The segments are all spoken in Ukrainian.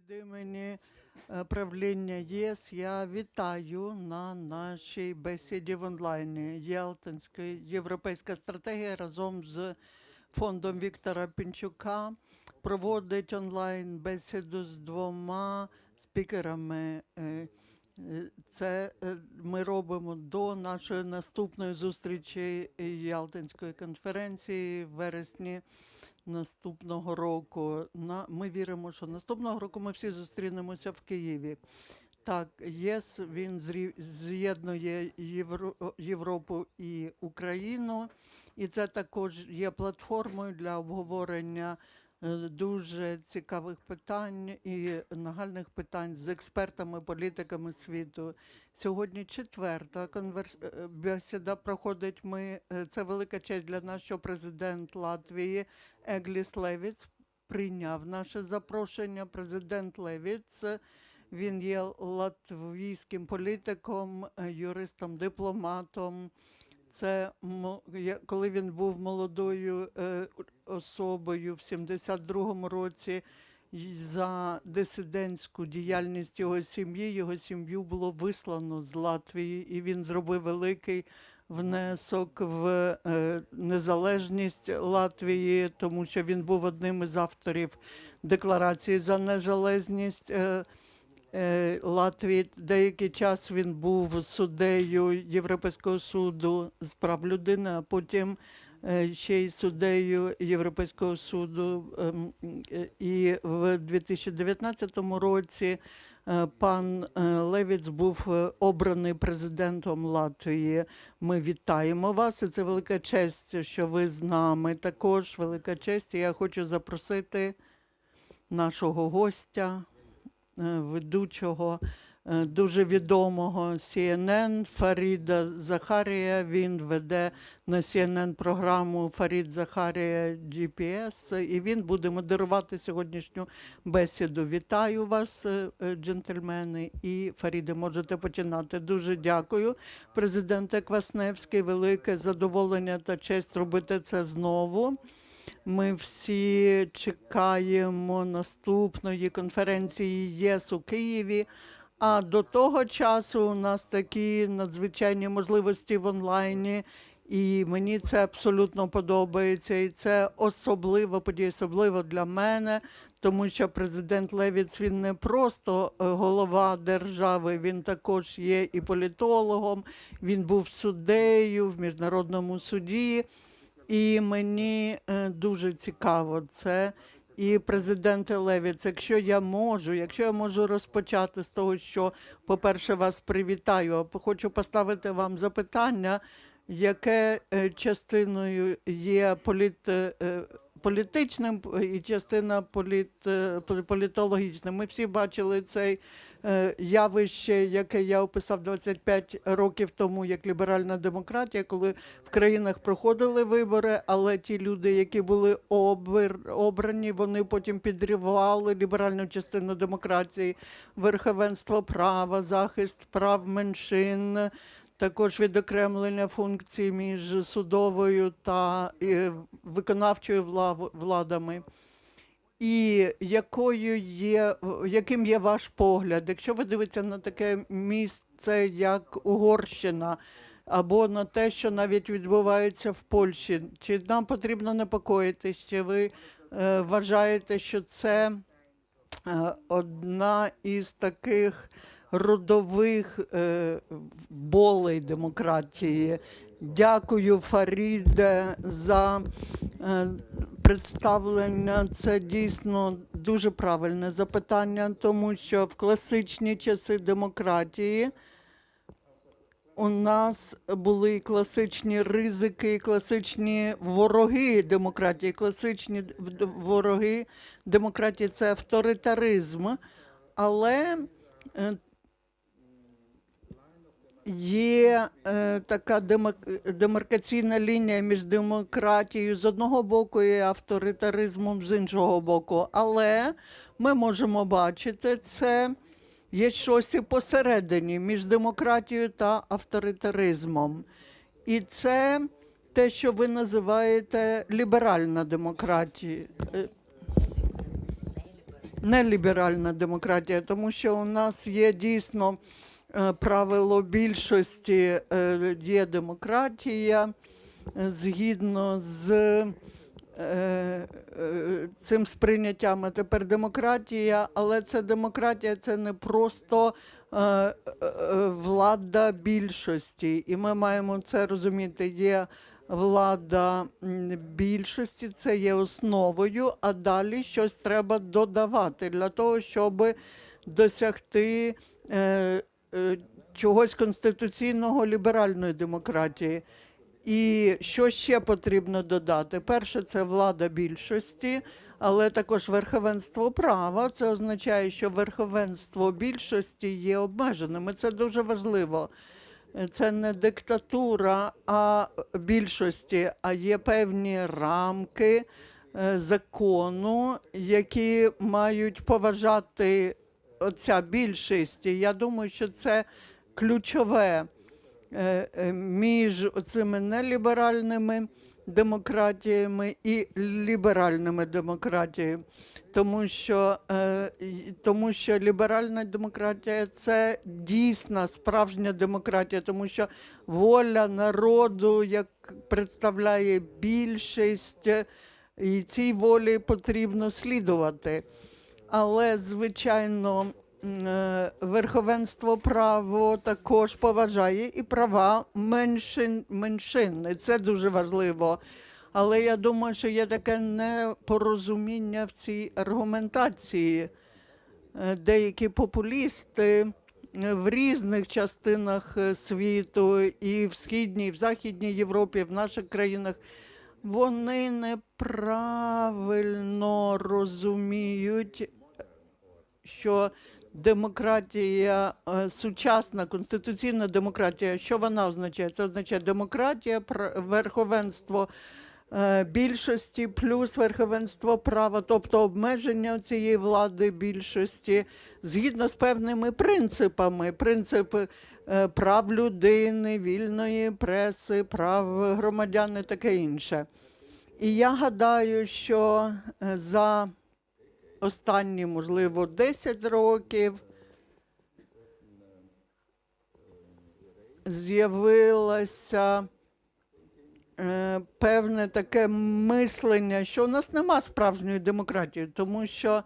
Від імені правління ЄС я вітаю на нашій бесіді в онлайні. Ялтинська європейська стратегія разом з фондом Віктора Пінчука проводить онлайн бесіду з двома спікерами. Це ми робимо до нашої наступної зустрічі Ялтинської конференції в вересні наступного року. Ми віримо, що наступного року ми всі зустрінемося в Києві. Так, ЄС, він з'єднує Європу і Україну, і це також є платформою для обговорення дуже цікавих питань і нагальних питань з експертами, політиками світу. Сьогодні четверта бесіда проходить. Це велика честь для нас, що президент Латвії Егліс Левіц прийняв наше запрошення. Президент Левіц, він є латвійським політиком, юристом, дипломатом. Це коли він був молодою особою в 72-му році, за дисидентську діяльність його сім'ю було вислано з Латвії, і він зробив великий внесок в незалежність Латвії, тому що він був одним із авторів Декларації за незалежність Латвії. Деякий час він був суддею Європейського суду з прав людини, а потім ще й суддею Європейського суду. І в 2019 році пан Левіц був обраний президентом Латвії. Ми вітаємо вас, і це велика честь, що ви з нами. Також велика честь. І я хочу запросити нашого гостя, ведучого дуже відомого CNN Фаріда Захарія. Він веде на CNN програму Фарід Захарія GPS, і він буде модерувати сьогоднішню бесіду. Вітаю вас, джентльмени, і Фаріде, можете починати. Дуже дякую, президенте Квасневський, велике задоволення та честь робити це знову. Ми всі чекаємо наступної конференції ЄС у Києві, а до того часу у нас такі надзвичайні можливості в онлайні, і мені це абсолютно подобається, і це особлива подія, особливо для мене, тому що президент Левіц, він не просто голова держави, він також є і політологом, він був суддею в Міжнародному суді. І мені дуже цікаво це. І президенте Левіц, якщо я можу розпочати з того, що, по-перше, вас привітаю, а хочу поставити вам запитання, яке частиною є політичним і частина політологічним. Ми всі бачили це явище, яке я описав 25 років тому, як ліберальна демократія, коли в країнах проходили вибори, але ті люди, які були обрані, вони потім підривали ліберальну частину демократії, верховенство права, захист прав меншин, також відокремлення функцій між судовою та виконавчою владами. І яким є ваш погляд, якщо ви дивитеся на таке місце, як Угорщина, або на те, що навіть відбувається в Польщі, чи нам потрібно непокоїтись, чи ви вважаєте, що це одна із таких родових болей демократії? Дякую, Фаріде, за представлення. Це дійсно дуже правильне запитання, тому що в класичні часи демократії у нас були класичні ризики, класичні вороги демократії. Класичні вороги демократії – це авторитаризм, але є така демаркаційна лінія між демократією з одного боку і авторитаризмом з іншого боку. Але ми можемо бачити, це є щось і посередині між демократією та авторитаризмом. І це те, що ви називаєте ліберальна демократія. неліберальна демократія, тому що у нас є дійсно правило більшості, є демократія згідно з цим сприйняттям. А тепер демократія, але це демократія, це не просто влада більшості. І ми маємо це розуміти. Є влада більшості, це є основою, а далі щось треба додавати для того, щоб досягти чогось конституційного ліберальної демократії. І що ще потрібно додати? Перше, це влада більшості, але також верховенство права. Це означає, що верховенство більшості є обмеженим. І це дуже важливо. Це не диктатура більшості, а є певні рамки закону, які мають поважати оця більшість. І я думаю, що це ключове між цими неліберальними демократіями і ліберальними демократіями. Тому що ліберальна демократія – це дійсна, справжня демократія, тому що воля народу, як представляє більшість, і цій волі потрібно слідувати. Але, звичайно, верховенство права також поважає і права меншин. І це дуже важливо. Але я думаю, що є таке непорозуміння в цій аргументації. Деякі популісти в різних частинах світу, і в Східній, і в Західній Європі, і в наших країнах, вони неправильно розуміють, що демократія, сучасна конституційна демократія, що вона означає? Це означає демократія, верховенство більшості плюс верховенство права, тобто обмеження цієї влади більшості згідно з певними принципами. Принципи прав людини, вільної преси, прав громадян і таке інше. І я гадаю, що за останні, можливо, 10 років з'явилося певне таке мислення, що у нас нема справжньої демократії, тому що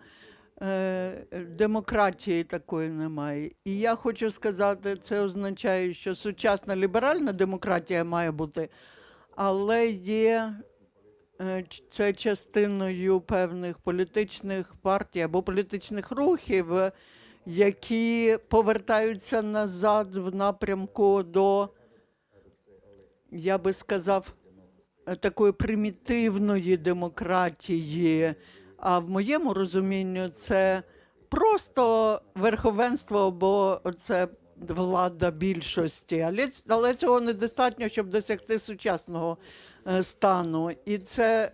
демократії такої немає. І я хочу сказати, це означає, що сучасна ліберальна демократія має бути, але є це частиною певних політичних партій або політичних рухів, які повертаються назад в напрямку до, я би сказав, такої примітивної демократії. А в моєму розумінні це просто верховенство або це влада більшості. Але цього недостатньо, щоб досягти сучасного стану. І це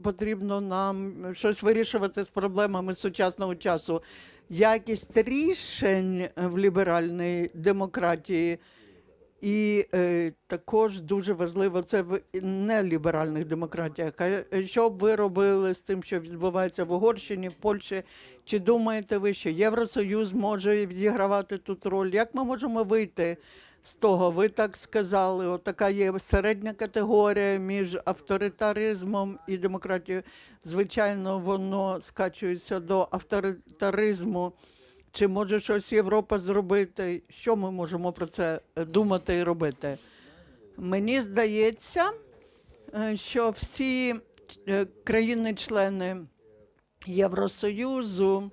потрібно нам щось вирішувати з проблемами сучасного часу. Якість рішень в ліберальній демократії і також дуже важливо це в неліберальних демократіях. Що б ви робили з тим, що відбувається в Угорщині, в Польщі? Чи думаєте ви, що Євросоюз може відігравати тут роль? Як ми можемо вийти з того? Ви так сказали, от така є середня категорія між авторитаризмом і демократією. Звичайно, воно скачується до авторитаризму. Чи може щось Європа зробити? Що ми можемо про це думати і робити? Мені здається, що всі країни-члени Євросоюзу,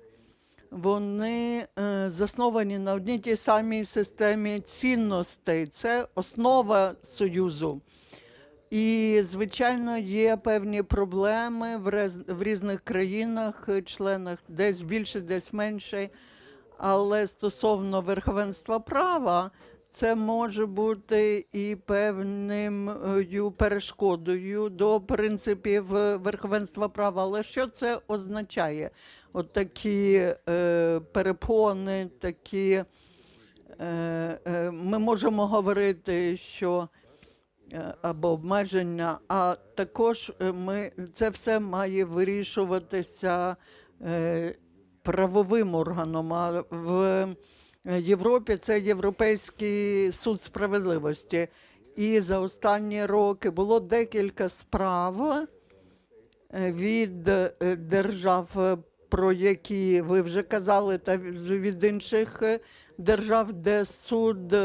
вони засновані на одній тій самій системі цінностей. Це основа Союзу. І, звичайно, є певні проблеми в різних країнах, членах, десь більше, десь менше. Але стосовно верховенства права, це може бути і певною перешкодою до принципів верховенства права. Але що це означає? От такі перепони, такі, ми можемо говорити, що або обмеження, а також це все має вирішуватися правовим органом, а в Європі це Європейський суд справедливості. І за останні роки було декілька справ від держав, про які ви вже казали, та від інших держав, де суд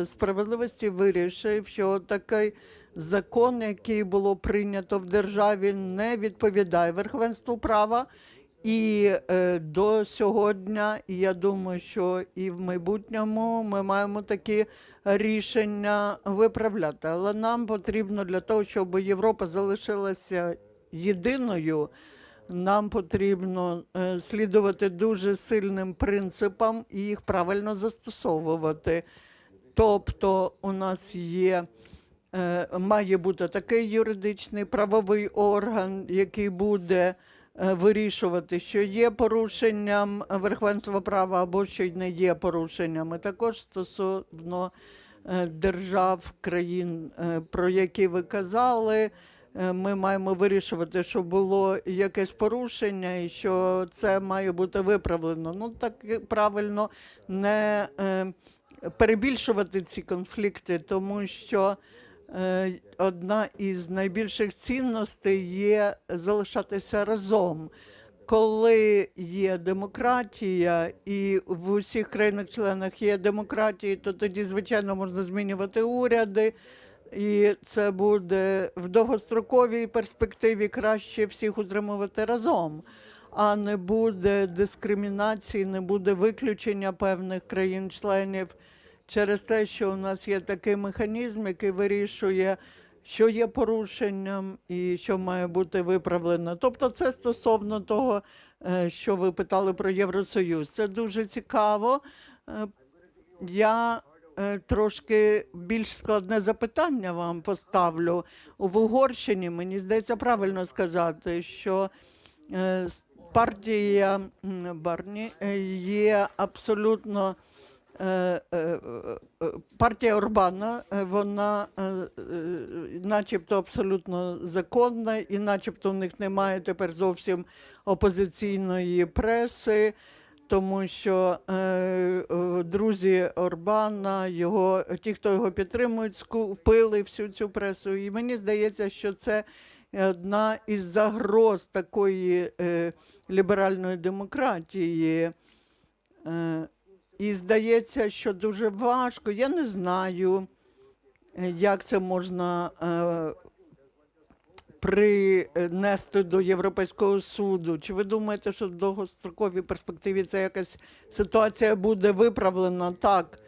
справедливості вирішив, що такий закон, який було прийнято в державі, не відповідає верховенству права. І до сьогодні, і я думаю, що і в майбутньому ми маємо такі рішення виправляти. Але нам потрібно для того, щоб Європа залишилася єдиною, нам потрібно слідувати дуже сильним принципам і їх правильно застосовувати. Тобто у нас має бути такий юридичний правовий орган, який буде вирішувати, що є порушенням верховенства права або що не є порушенням. І також стосовно держав, країн, про які ви казали, ми маємо вирішувати, що було якесь порушення і що це має бути виправлено. Ну, так правильно не перебільшувати ці конфлікти, тому що одна із найбільших цінностей є залишатися разом. Коли є демократія і в усіх країнах-членах є демократія, то тоді, звичайно, можна змінювати уряди, і це буде в довгостроковій перспективі краще всіх утримувати разом, а не буде дискримінації, не буде виключення певних країн-членів через те, що у нас є такий механізм, який вирішує, що є порушенням і що має бути виправлено. Тобто це стосовно того, що ви питали про Євросоюз. Це дуже цікаво. Я трошки більш складне запитання вам поставлю. В Угорщині, мені здається, правильно сказати, що партія Барні є абсолютно партія Орбана, вона начебто абсолютно законна, і начебто в них немає тепер зовсім опозиційної преси, тому що друзі Орбана, ті, хто його підтримують, скупили всю цю пресу. І мені здається, що це одна із загроз такої ліберальної демократії. І здається, що дуже важко. Я не знаю, як це можна принести до Європейського суду. Чи ви думаєте, що в довгостроковій перспективі ця якась ситуація буде виправлена? Так.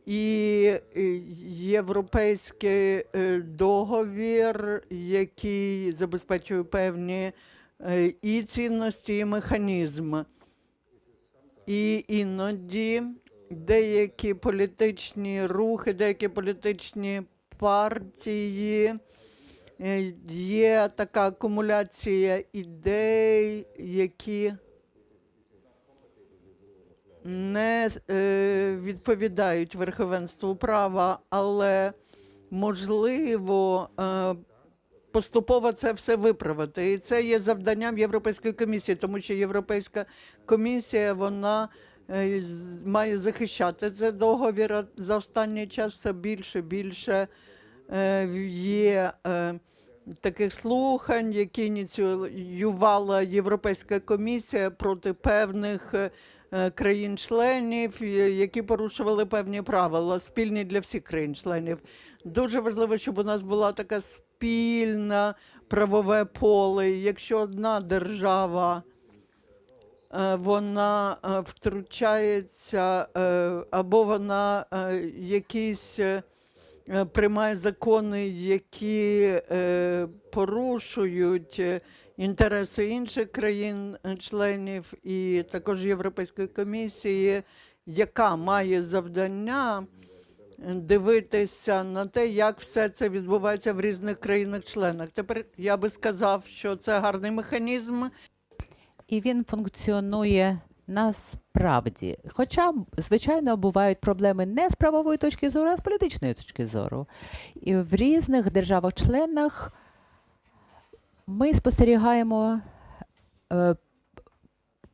І європейський договір, який забезпечує певні і цінності, і механізми. І іноді деякі політичні рухи, деякі політичні партії, є така акумуляція ідей, які не відповідають верховенству права, але можливо поступово це все виправити. І це є завданням Європейської комісії, тому що Європейська комісія, вона має захищати цей договір. За останній час все більше є таких слухань, які ініціювала Європейська комісія проти певних країн-членів, які порушували певні правила, спільні для всіх країн-членів. Дуже важливо, щоб у нас була така спільне правове поле. Якщо одна держава вона втручається або вона якісь приймає закони, які порушують інтереси інших країн-членів і також Європейської комісії, яка має завдання дивитися на те, як все це відбувається в різних країнах-членах. Тепер я би сказав, що це гарний механізм. І він функціонує насправді. Хоча, звичайно, бувають проблеми не з правової точки зору, а з політичної точки зору. І в різних державах-членах ми спостерігаємо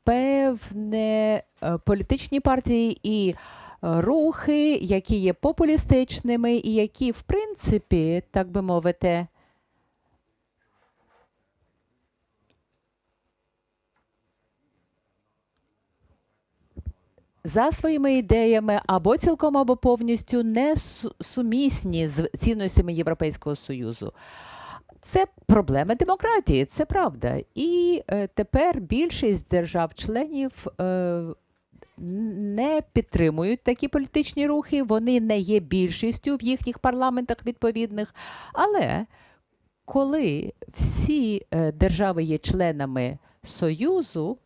певні політичні партії і рухи, які є популістичними і які, в принципі, так би мовити, за своїми ідеями або цілком, або повністю не сумісні з цінностями Європейського Союзу. Це проблема демократії, це правда. І тепер більшість держав-членів не підтримують такі політичні рухи, вони не є більшістю в їхніх парламентах відповідних. Але коли всі держави є членами Союзу,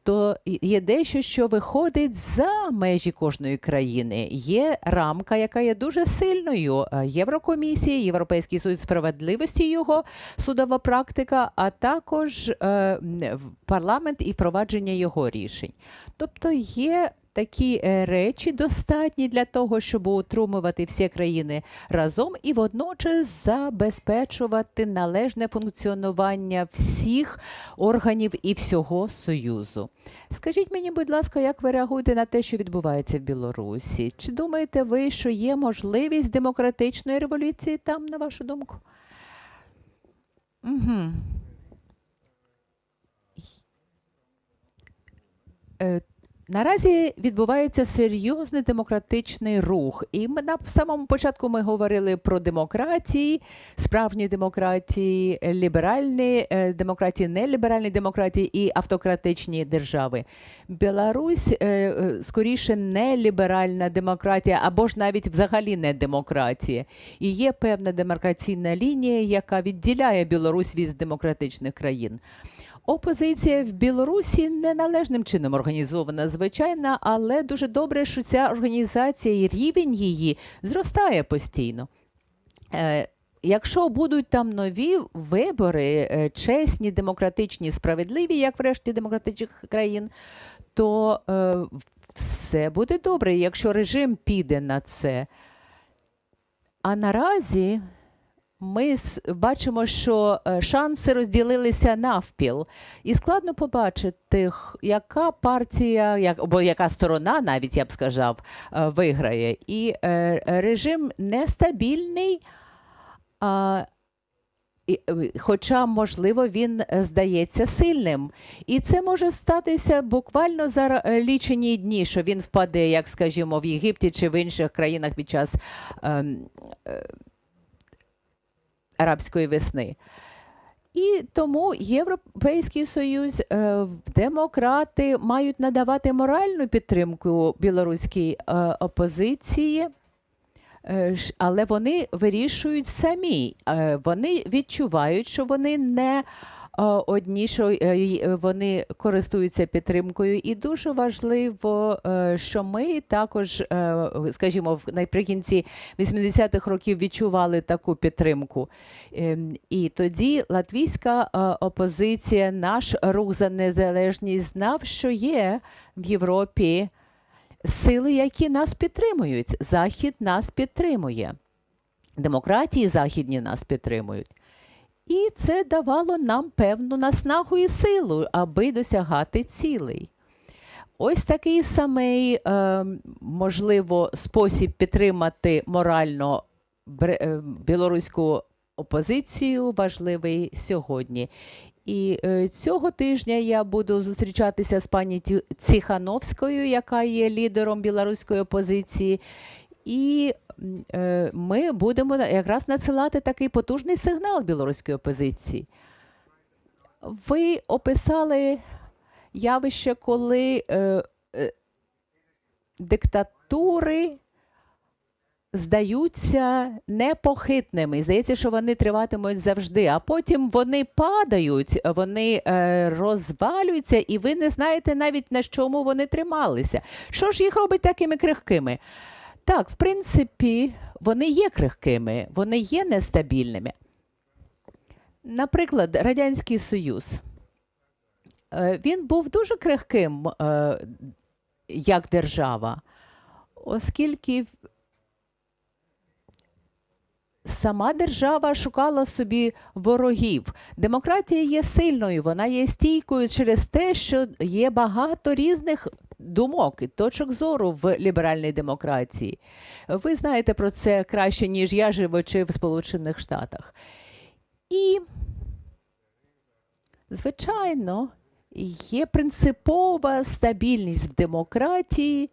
то є дещо, що виходить за межі кожної країни. Є рамка, яка є дуже сильною. Єврокомісія, Європейський суд справедливості, його судова практика, а також парламент і впровадження його рішень. Тобто є такі речі достатні для того, щоб утримувати всі країни разом і водночас забезпечувати належне функціонування всіх органів і всього Союзу. Скажіть мені, будь ласка, як ви реагуєте на те, що відбувається в Білорусі? Чи думаєте ви, що є можливість демократичної революції там, на вашу думку? Угу. Наразі відбувається серйозний демократичний рух. І ми на самому початку ми говорили про демократії, справжні демократії, ліберальні демократії, неліберальні демократії і автократичні держави. Білорусь скоріше неліберальна демократія або ж навіть взагалі не демократія. І є певна демаркаційна лінія, яка відділяє Білорусь від демократичних країн. Опозиція в Білорусі неналежним чином організована, звичайно, але дуже добре, що ця організація і рівень її зростає постійно. Якщо будуть там нові вибори, чесні, демократичні, справедливі, як в решті демократичних країн, то все буде добре, якщо режим піде на це. А наразі ми бачимо, що шанси розділилися навпіл. І складно побачити, яка партія, або яка сторона, навіть я б сказав, виграє. І режим нестабільний, хоча, можливо, він здається сильним. І це може статися буквально за лічені дні, що він впаде, як, скажімо, в Єгипті чи в інших країнах під час арабської весни. І тому Європейський Союз, демократи мають надавати моральну підтримку білоруській опозиції, але вони вирішують самі. Вони відчувають, що вони не одні, що вони користуються підтримкою. І дуже важливо, що ми також, скажімо, наприкінці 80-х років відчували таку підтримку. І тоді латвійська опозиція, наш рух за незалежність знав, що є в Європі сили, які нас підтримують. Захід нас підтримує. Демократії західні нас підтримують. І це давало нам певну наснагу і силу, аби досягати цілей. Ось такий самий, можливо, спосіб підтримати морально білоруську опозицію важливий сьогодні. І цього тижня я буду зустрічатися з пані Ціхановською, яка є лідером білоруської опозиції. І ми будемо якраз надсилати такий потужний сигнал білоруської опозиції. Ви описали явище, коли диктатури здаються непохитними. Здається, що вони триватимуть завжди, а потім вони падають, вони розвалюються, і ви не знаєте навіть, на чому вони трималися. Що ж їх робить такими крихкими? Так, в принципі, вони є крихкими, вони є нестабільними. Наприклад, Радянський Союз. Він був дуже крихким як держава, оскільки сама держава шукала собі ворогів. Демократія є сильною, вона є стійкою через те, що є багато різних думок і точок зору в ліберальній демократії. Ви знаєте про це краще, ніж я, живучи в Сполучених Штатах. І, звичайно, є принципова стабільність в демократії,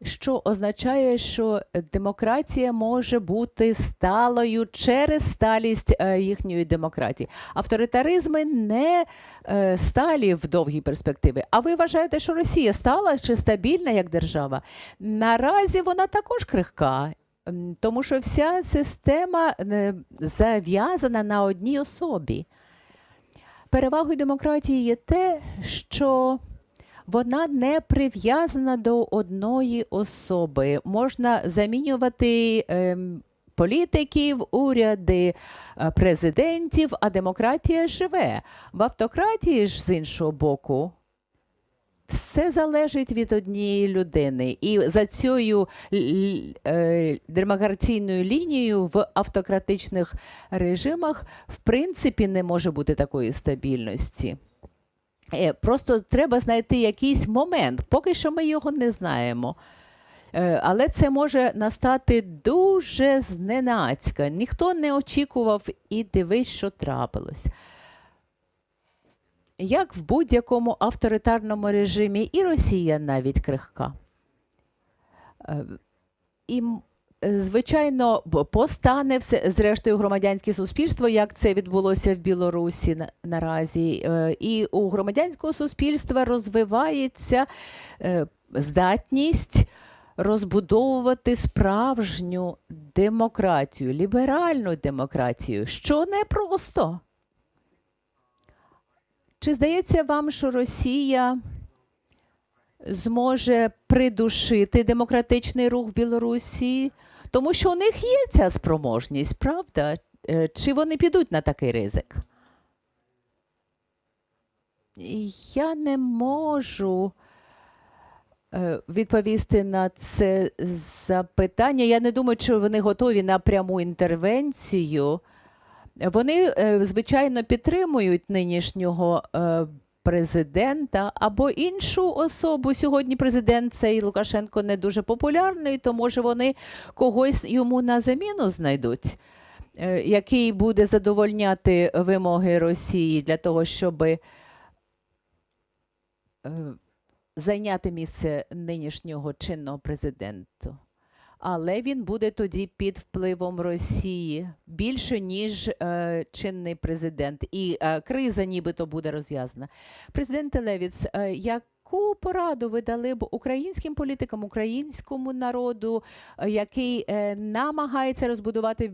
що означає, що демократія може бути сталою через сталість їхньої демократії. Авторитаризми не сталі в довгій перспективі. А ви вважаєте, що Росія стала чи стабільна як держава? Наразі вона також крихка, тому що вся система зав'язана на одній особі. Перевагою демократії є те, що вона не прив'язана до одної особи. Можна замінювати політиків, уряди, президентів, а демократія живе. В автократії ж, з іншого боку, все залежить від однієї людини. І за цією демократичною лінією в автократичних режимах в принципі не може бути такої стабільності. Просто треба знайти якийсь момент. Поки що ми його не знаємо. Але це може настати дуже зненацька. Ніхто не очікував і дивись, що трапилось. Як в будь-якому авторитарному режимі, і Росія навіть крихка. І, звичайно, постане все, зрештою, громадянське суспільство, як це відбулося в Білорусі наразі. І у громадянського суспільства розвивається здатність розбудовувати справжню демократію, ліберальну демократію, що непросто. Чи здається вам, що Росія зможе придушити демократичний рух в Білорусі? Тому що у них є ця спроможність, правда? Чи вони підуть на такий ризик? Я не можу відповісти на це запитання. Я не думаю, що вони готові на пряму інтервенцію. Вони, звичайно, підтримують нинішнього президента або іншу особу. Сьогодні президент цей Лукашенко не дуже популярний, то може вони когось йому на заміну знайдуть, який буде задовольняти вимоги Росії для того, щоб зайняти місце нинішнього чинного президента. Але він буде тоді під впливом Росії більше, ніж чинний президент. І криза нібито буде розв'язана. Президенте Левіц, яку пораду ви дали б українським політикам, українському народу, який намагається розбудувати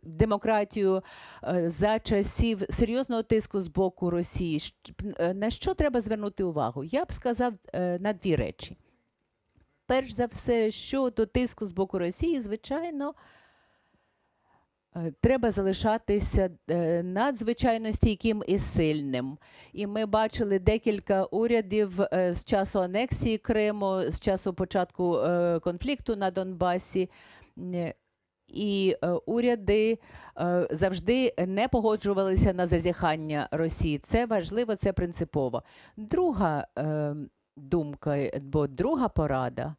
демократію за часів серйозного тиску з боку Росії? На що треба звернути увагу? Я б сказав на дві речі. Перш за все, щодо тиску з боку Росії, звичайно, треба залишатися надзвичайно стійким і сильним. І ми бачили декілька урядів з часу анексії Криму, з часу початку конфлікту на Донбасі. І уряди завжди не погоджувалися на зазіхання Росії. Це важливо, це принципово. Друга думка, бо друга порада,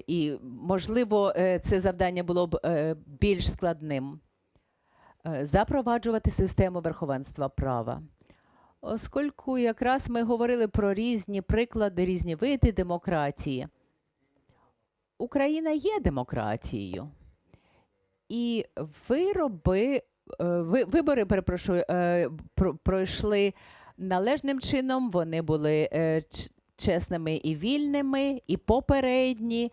і, можливо, це завдання було б більш складним, запроваджувати систему верховенства права. Оскільки якраз ми говорили про різні приклади, різні види демократії. Україна є демократією. І вибори, перепрошую, пройшли належним чином, вони були чесними і вільними, і попередні.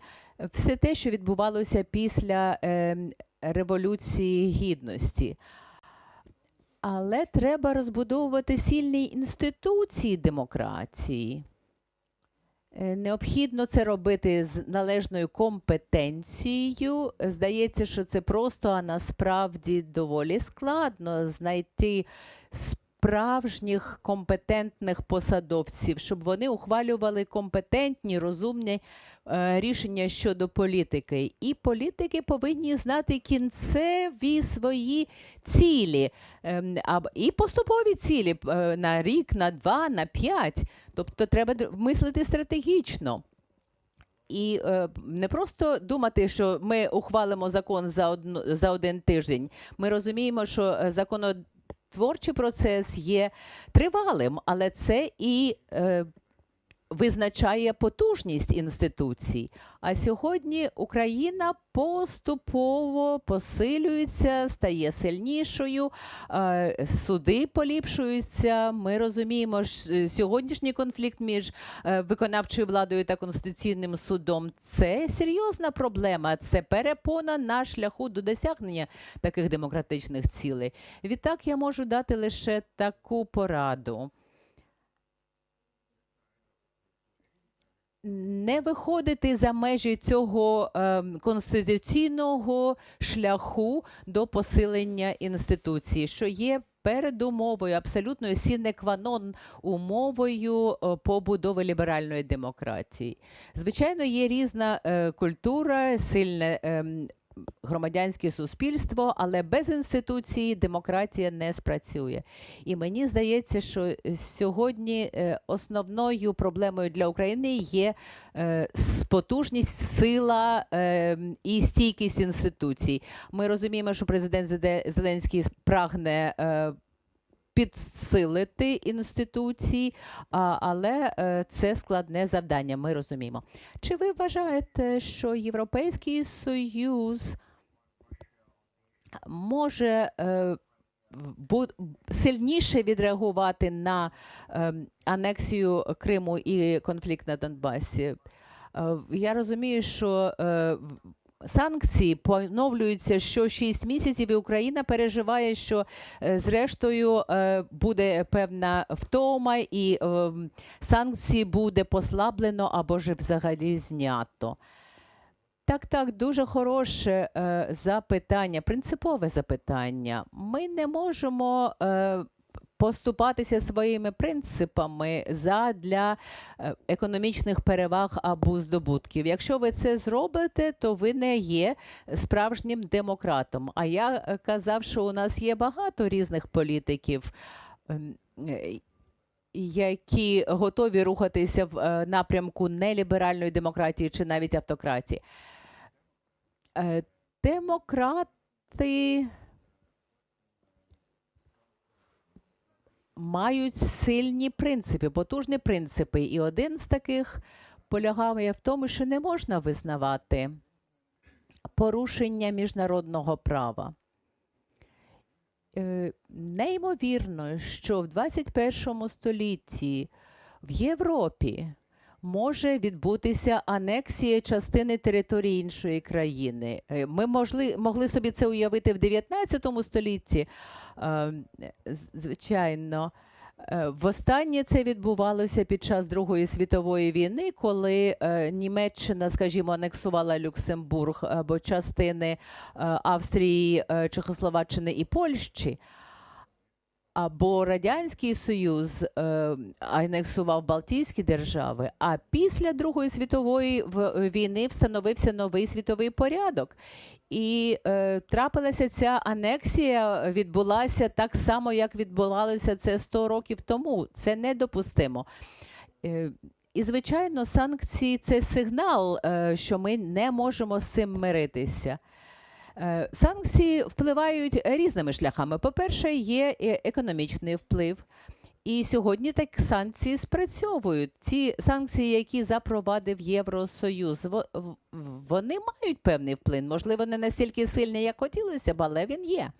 Все те, що відбувалося після Революції Гідності. Але треба розбудовувати сильні інституції демократії. Необхідно це робити з належною компетенцією. Здається, що це просто, а насправді доволі складно знайти справжніх компетентних посадовців, щоб вони ухвалювали компетентні, розумні рішення щодо політики. І політики повинні знати кінцеві свої цілі, і поступові цілі на рік, на 2, на 5. Тобто треба мислити стратегічно. І не просто думати, що ми ухвалимо закон за один тиждень. Ми розуміємо, що законотворчий процес є тривалим, але це і визначає потужність інституцій. А сьогодні Україна поступово посилюється, стає сильнішою, суди поліпшуються. Ми розуміємо, що сьогоднішній конфлікт між виконавчою владою та Конституційним судом – це серйозна проблема, це перепона на шляху до досягнення таких демократичних цілей. Відтак я можу дати лише таку пораду. Не виходити за межі цього конституційного шляху до посилення інституцій, що є передумовою, абсолютною сіне-ква-нон умовою побудови ліберальної демократії. Звичайно, є різна культура, сильне громадянське суспільство, але без інституції демократія не спрацює. І мені здається, що сьогодні основною проблемою для України є потужність, сила і стійкість інституцій. Ми розуміємо, що президент Зеленський прагне підсилити інституції, але це складне завдання, ми розуміємо. Чи ви вважаєте, що Європейський Союз може сильніше відреагувати на анексію Криму і конфлікт на Донбасі? Я розумію, що санкції поновлюються що 6 місяців, і Україна переживає, що зрештою буде певна втома і санкції буде послаблено або ж взагалі знято. Так, дуже хороше запитання, принципове запитання. Ми не можемо поступатися своїми принципами задля економічних переваг або здобутків. Якщо ви це зробите, то ви не є справжнім демократом. А я казав, що у нас є багато різних політиків, які готові рухатися в напрямку неліберальної демократії чи навіть автократії. Демократи мають сильні принципи, потужні принципи. І один з таких полягає в тому, що не можна визнавати порушення міжнародного права. Неймовірно, що в 21 столітті в Європі може відбутися анексія частини території іншої країни. Ми могли собі це уявити в 19 столітті, звичайно. Востаннє це відбувалося під час Другої світової війни, коли Німеччина, скажімо, анексувала Люксембург або частини Австрії, Чехословаччини і Польщі. Або Радянський Союз анексував Балтійські держави, а після Другої світової війни встановився новий світовий порядок. І трапилася ця анексія, відбулася так само, як відбувалося це 100 років тому. Це недопустимо. І, звичайно, санкції – це сигнал, що ми не можемо з цим миритися. Санкції впливають різними шляхами. По-перше, є економічний вплив. І сьогодні такі санкції спрацьовують. Ці санкції, які запровадив Євросоюз, вони мають певний вплив. Можливо, не настільки сильний, як хотілося б, але він є.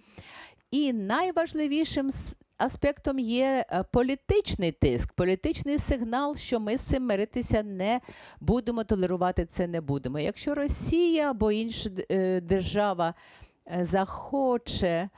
І найважливішим аспектом є політичний тиск, політичний сигнал, що ми з цим миритися не будемо, толерувати це не будемо. Якщо Росія або інша держава захоче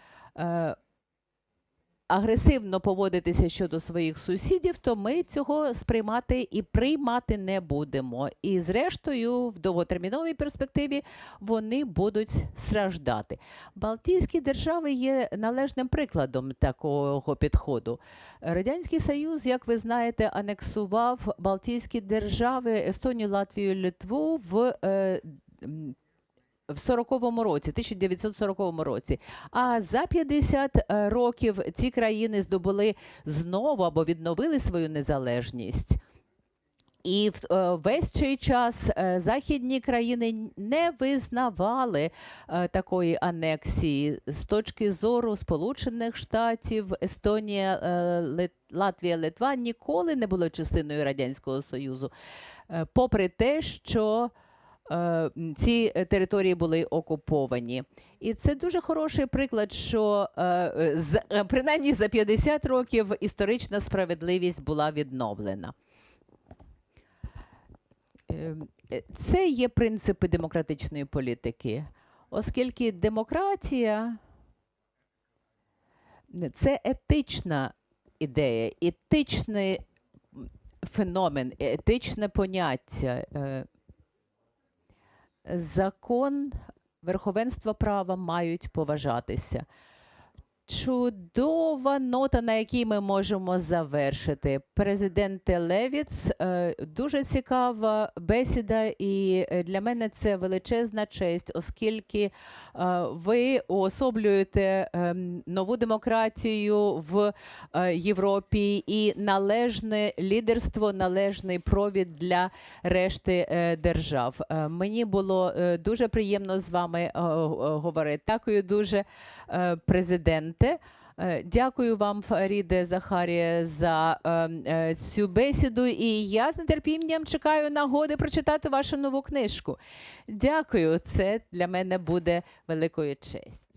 агресивно поводитися щодо своїх сусідів, то ми цього сприймати і приймати не будемо. І зрештою, в довготерміновій перспективі вони будуть страждати. Балтійські держави є належним прикладом такого підходу. Радянський Союз, як ви знаєте, анексував Балтійські держави Естонію, Латвію, Литву в 40-му році, 1940 році. А за 50 років ці країни здобули знову або відновили свою незалежність. І весь цей час західні країни не визнавали такої анексії. З точки зору Сполучених Штатів, Естонія, Латвія, Литва ніколи не були частиною Радянського Союзу, попри те, що ці території були окуповані. І це дуже хороший приклад, що принаймні за 50 років історична справедливість була відновлена. Це є принципи демократичної політики, оскільки демократія – це етична ідея, етичний феномен, етичне поняття. Закон, верховенство права мають поважатися. Чудова нота, на якій ми можемо завершити. Президенте Левіц, дуже цікава бесіда, і для мене це величезна честь, оскільки ви уособлюєте нову демократію в Європі і належне лідерство, належний провід для решти держав. Мені було дуже приємно з вами говорити. Дякую дуже, президенте. Дякую вам, Фаріде Захарія, за цю бесіду, і я з нетерпінням чекаю нагоди прочитати вашу нову книжку. Дякую, це для мене буде великою честю.